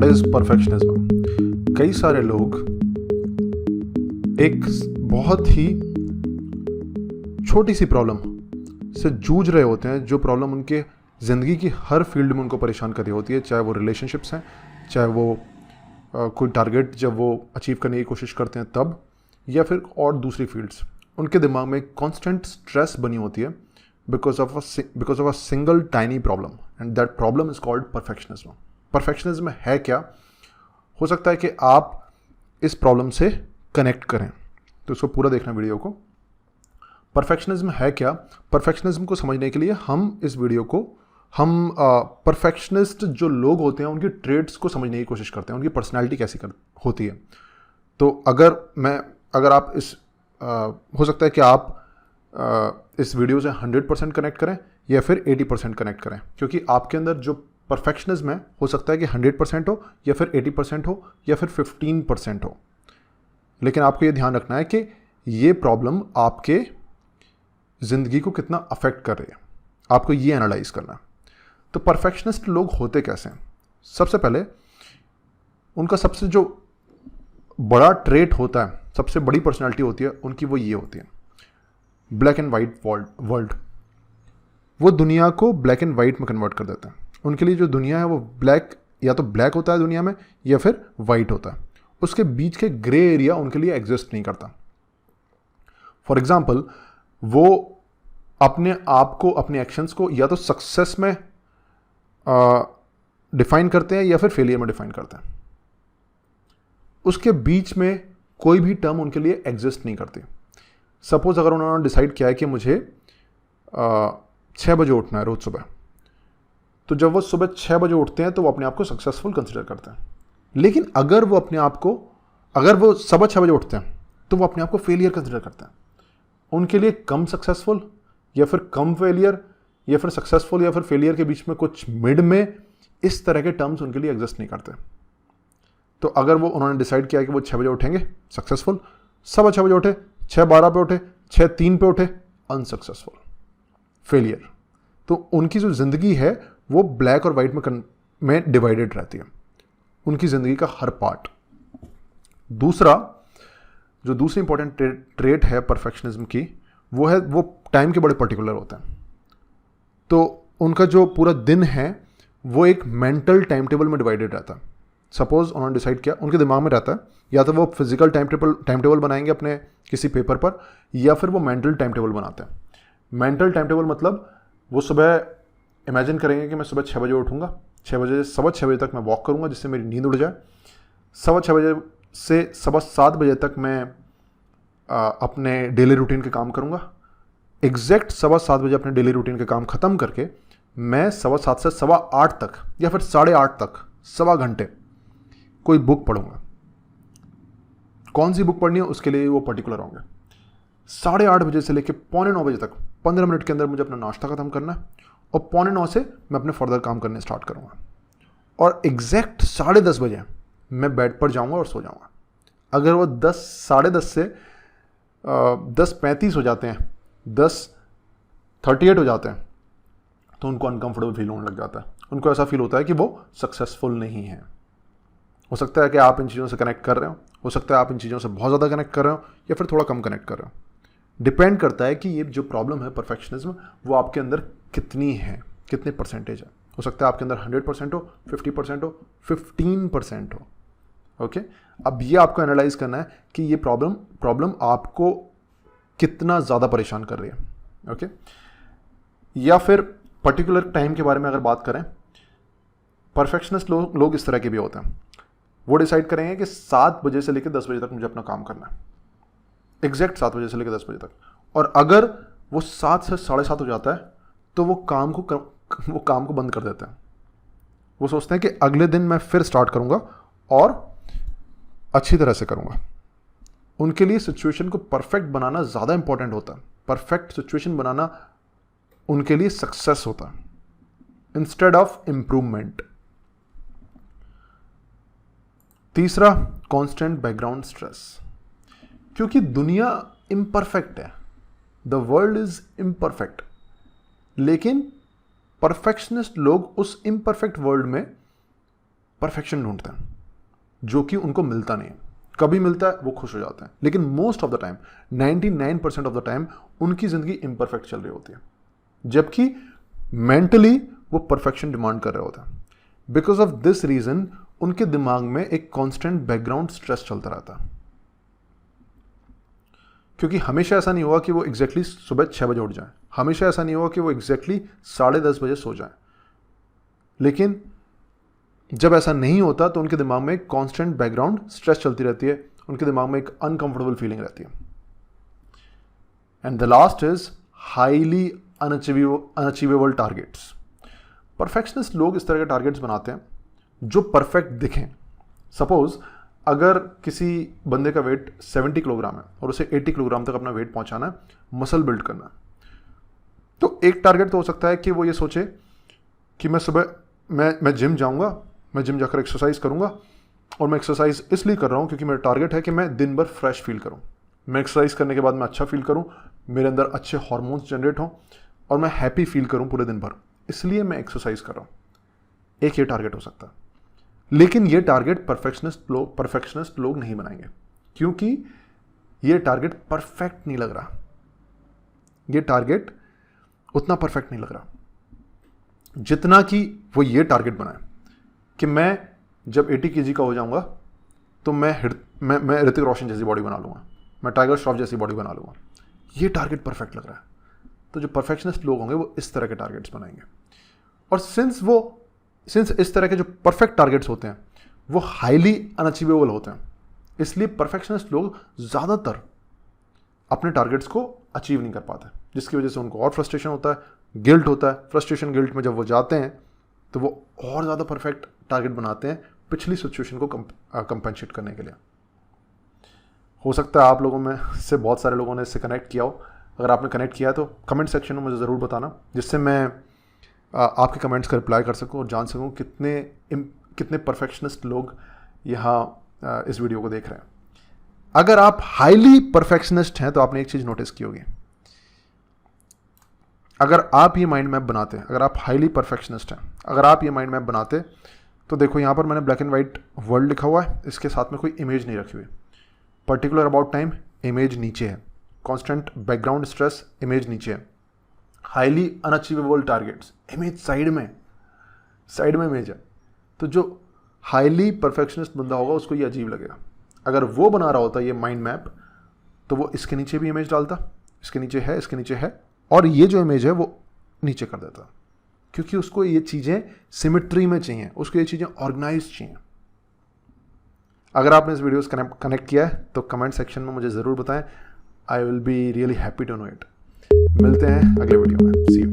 What is perfectionism? कई सारे लोग एक बहुत ही छोटी सी प्रॉब्लम से जूझ रहे होते हैं, जो प्रॉब्लम उनके ज़िंदगी की हर फील्ड में उनको परेशान कर रही होती है, चाहे वो रिलेशनशिप्स हैं, चाहे वो कोई टारगेट जब वो अचीव करने की कोशिश करते हैं तब, या फिर और दूसरी फील्ड्स। उनके दिमाग में कॉन्स्टेंट स्ट्रेस बनी होती है because of a single tiny problem, and that problem is called perfectionism. Perfectionism है क्या? हो सकता है कि आप इस प्रॉब्लम से कनेक्ट करें, तो इसको पूरा देखना वीडियो को। परफेक्शनिज्म है क्या? परफेक्शनिज्म को समझने के लिए हम इस वीडियो को परफेक्शनिस्ट जो लोग होते हैं उनकी ट्रेड्स को समझने की कोशिश करते हैं, उनकी पर्सनैलिटी कैसी होती है। तो अगर आप हो सकता है कि आप इस वीडियो से 100% कनेक्ट करें या फिर 80% कनेक्ट करें, क्योंकि आपके अंदर जो परफेक्शनिज्म है हो सकता है कि 100% हो या फिर 80% हो या फिर 15% हो। लेकिन आपको ये ध्यान रखना है कि ये प्रॉब्लम आपके ज़िंदगी को कितना अफेक्ट कर रही है, आपको ये एनालाइज करना है। तो परफेक्शनिस्ट लोग होते कैसे हैं? सबसे पहले उनका सबसे जो बड़ा ट्रेट होता है, सबसे बड़ी पर्सनालिटी होती है उनकी, वो ये होती है ब्लैक एंड वाइट वर्ल्ड। वो दुनिया को ब्लैक एंड वाइट में कन्वर्ट कर देते हैं। उनके लिए जो दुनिया है वो या तो ब्लैक होता है दुनिया में, या फिर वाइट होता है। उसके बीच के ग्रे एरिया उनके लिए एग्जिस्ट नहीं करता। फॉर एग्जाम्पल, वो अपने आप को, अपने एक्शंस को या तो सक्सेस में डिफाइन करते हैं या फिर फेलियर में डिफाइन करते हैं। उसके बीच में कोई भी टर्म उनके लिए एग्जिस्ट नहीं करती। सपोज अगर उन्होंने डिसाइड किया है कि मुझे 6 बजे उठना है रोज सुबह, तो जब वो सुबह 6 बजे उठते हैं तो वो अपने आप को सक्सेसफुल कंसिडर करते हैं। लेकिन अगर वो 6:15 बजे उठते हैं तो वो अपने आप को फेलियर कंसिडर करते हैं। उनके लिए कम सक्सेसफुल या फिर कम फेलियर या फिर सक्सेसफुल या फिर फेलियर के बीच में कुछ मिड में, इस तरह के टर्म्स उनके लिए एग्जिस्ट नहीं करते। तो अगर उन्होंने डिसाइड किया कि वो 6 बजे उठेंगे, सक्सेसफुल। 6:15 बजे उठे, 6:12 पे उठे, 6:03 पे उठे, अनसक्सेसफुल, फेलियर। तो उनकी जो ज़िंदगी है वो ब्लैक और वाइट में डिवाइडेड रहती है, उनकी ज़िंदगी का हर पार्ट। दूसरी इंपॉर्टेंट ट्रेट है परफेक्शनिज्म की, वो टाइम के बड़े पर्टिकुलर होते हैं। तो उनका जो पूरा दिन है वो एक मेंटल टाइम टेबल में डिवाइडेड रहता है। सपोज उन्होंने डिसाइड किया, उनके दिमाग में रहता है, या तो वो फिजिकल टाइम टेबल बनाएंगे अपने किसी पेपर पर, या फिर वो मेंटल टाइम टेबल बनाते हैं। मेंटल टाइम टेबल मतलब वो सुबह इमेजिन करेंगे कि मैं सुबह 6 बजे उठूंगा, 6 बजे तक मैं वॉक करूंगा जिससे मेरी नींद उड़ जाए। 6:15 बजे से 7:15 बजे तक मैं अपने डेली रूटीन के काम करूंगा। एग्जैक्ट 7:15 बजे अपने डेली रूटीन के काम खत्म करके मैं 7:15 से 8:15 तक या फिर 8:30 तक 1.25 घंटे कोई बुक पढ़ूंगा। कौन सी बुक पढ़नी है उसके लिए वो पर्टिकुलर होंगे। 8:30 बजे से लेकर 8:45 बजे तक 15 मिनट के अंदर मुझे अपना नाश्ता खत्म करना है, और 9:45 से मैं अपने फर्दर काम करने स्टार्ट करूंगा। और एग्जैक्ट 10:30 बजे मैं बेड पर जाऊंगा और सो जाऊंगा। अगर वो 10, 10:30 से 10:35 हो जाते हैं, 10:38 हो जाते हैं, तो उनको अनकंफर्टेबल फील होने लग जाता है। उनको ऐसा फील होता है कि वो सक्सेसफुल नहीं है। हो सकता है कि आप इन चीज़ों से कनेक्ट कर रहे हो सकता है आप इन चीज़ों से बहुत ज़्यादा कनेक्ट कर रहे हो या फिर थोड़ा कम कनेक्ट कर रहे हो। डिपेंड करता है कि ये जो प्रॉब्लम है परफेक्शनिज्म, वो आपके अंदर कितनी है, कितने परसेंटेज है। हो सकता है आपके अंदर 100% हो, 50% हो, 15% हो। ओके, अब ये आपको एनालाइज करना है कि ये प्रॉब्लम आपको कितना ज़्यादा परेशान कर रही है। ओके, या फिर पर्टिकुलर टाइम के बारे में अगर बात करें, परफेक्शनिस्ट लोग इस तरह के भी होते हैं। वो डिसाइड करेंगे कि 7 बजे से लेकर 10 बजे तक मुझे अपना काम करना है, एग्जैक्ट 7 बजे से लेकर 10 बजे तक। और अगर वो 7 से 7:30 हो जाता है तो वो काम को बंद कर देते हैं। वो सोचते हैं कि अगले दिन मैं फिर स्टार्ट करूंगा और अच्छी तरह से करूंगा। उनके लिए सिचुएशन को परफेक्ट बनाना ज़्यादा इंपॉर्टेंट होता है। परफेक्ट सिचुएशन बनाना उनके लिए सक्सेस होता है इंस्टेड ऑफ इंप्रूवमेंट। तीसरा, कांस्टेंट बैकग्राउंड स्ट्रेस। क्योंकि दुनिया इम्परफेक्ट है, द वर्ल्ड इज इम्परफेक्ट, लेकिन परफेक्शनिस्ट लोग उस इम्परफेक्ट वर्ल्ड में परफेक्शन ढूंढते हैं, जो कि उनको मिलता नहीं है। कभी मिलता है वो खुश हो जाते हैं, लेकिन most of the time 99% of the time उनकी ज़िंदगी इम्परफेक्ट चल रही होती है, जबकि मेंटली वो परफेक्शन डिमांड कर रहे होते हैं। बिकॉज ऑफ दिस रीज़न उनके दिमाग में एक कांस्टेंट बैकग्राउंड स्ट्रेस चलता रहता है, क्योंकि हमेशा ऐसा नहीं होगा कि वो एग्जैक्टली सुबह 6 बजे उठ जाए, हमेशा ऐसा नहीं होगा कि वो एग्जैक्टली 10:30 बजे सो जाए। लेकिन जब ऐसा नहीं होता तो उनके दिमाग में एक कांस्टेंट बैकग्राउंड स्ट्रेस चलती रहती है, उनके दिमाग में एक अनकंफर्टेबल फीलिंग रहती है। And the last is highly unachievable targets. Perfectionist लोग इस तरह के टारगेट्स बनाते हैं जो परफेक्ट दिखें। सपोज अगर किसी बंदे का वेट 70 किलोग्राम है और उसे 80 किलोग्राम तक अपना वेट पहुंचाना है, मसल बिल्ड करना है, तो एक टारगेट तो हो सकता है कि वो ये सोचे कि मैं सुबह मैं जिम जाऊंगा, मैं जिम जाकर एक्सरसाइज करूंगा, और मैं एक्सरसाइज इसलिए कर रहा हूं क्योंकि मेरा टारगेट है कि मैं दिन भर फ्रेश फील करूं, मैं एक्सरसाइज करने के बाद मैं अच्छा फील करूं, मेरे अंदर अच्छे हार्मोन्स जनरेट हों और मैं हैप्पी फील करूं पूरे दिन भर, इसलिए मैं एक्सरसाइज कर रहा हूं। एक ये टारगेट हो सकता है। लेकिन ये टारगेट परफेक्शनिस्ट लोग नहीं बनाएंगे, क्योंकि ये टारगेट परफेक्ट नहीं लग रहा, ये टारगेट उतना परफेक्ट नहीं लग रहा जितना कि वो ये टारगेट बनाए कि मैं जब 80 kg का हो जाऊंगा तो मैं ऋतिक रोशन जैसी बॉडी बना लूंगा, मैं टाइगर श्रॉफ जैसी बॉडी बना लूंगा। ये टारगेट परफेक्ट लग रहा है। तो जो परफेक्शनिस्ट लोग होंगे वो इस तरह के टारगेट्स बनाएंगे। और सिंस इस तरह के जो परफेक्ट टारगेट्स होते हैं वो हाईली अनअचीवेबल होते हैं, इसलिए परफेक्शनिस्ट लोग ज़्यादातर अपने टारगेट्स को अचीव नहीं कर पाते, जिसकी वजह से उनको और फ्रस्ट्रेशन होता है, गिल्ट होता है। फ्रस्ट्रेशन गिल्ट में जब वो जाते हैं तो वो और ज़्यादा परफेक्ट टारगेट बनाते हैं पिछली सिचुएशन को कंपेंसेट करने के लिए। हो सकता है आप लोगों में से बहुत सारे लोगों ने इससे कनेक्ट किया हो। अगर आपने कनेक्ट किया है तो कमेंट सेक्शन में मुझे ज़रूर बताना, जिससे मैं आपके कमेंट्स का रिप्लाई कर सकूं और जान सकूं कितने परफेक्शनिस्ट लोग यहाँ इस वीडियो को देख रहे हैं। अगर आप हाईली परफेक्शनिस्ट हैं तो आपने एक चीज़ नोटिस की होगी, अगर आप ये माइंड मैप बनाते हैं, अगर आप हाईली परफेक्शनिस्ट हैं, अगर आप ये माइंड मैप बनाते तो देखो यहाँ पर मैंने ब्लैक एंड वाइट वर्ल्ड लिखा हुआ है, इसके साथ में कोई इमेज नहीं रखी हुई। पर्टिकुलर अबाउट टाइम इमेज नीचे है, कांस्टेंट बैकग्राउंड स्ट्रेस इमेज नीचे है, highly unachievable targets image side में इमेज है। तो जो हाईली परफेक्शनिस्ट बंदा होगा उसको ये अजीब लगेगा। अगर वो बना रहा होता ये माइंड मैप तो वो इसके नीचे भी इमेज डालता, इसके नीचे है, इसके नीचे है, और ये जो इमेज है वो नीचे कर देता, क्योंकि उसको ये चीज़ें सिमेट्री में चाहिए, उसको ये चीज़ें ऑर्गेनाइज चाहिए। अगर आपने इस वीडियो से कनेक्ट किया है तो कमेंट सेक्शन में मुझे ज़रूर बताएं। I will be really happy to know it. मिलते हैं अगले वीडियो में। See you.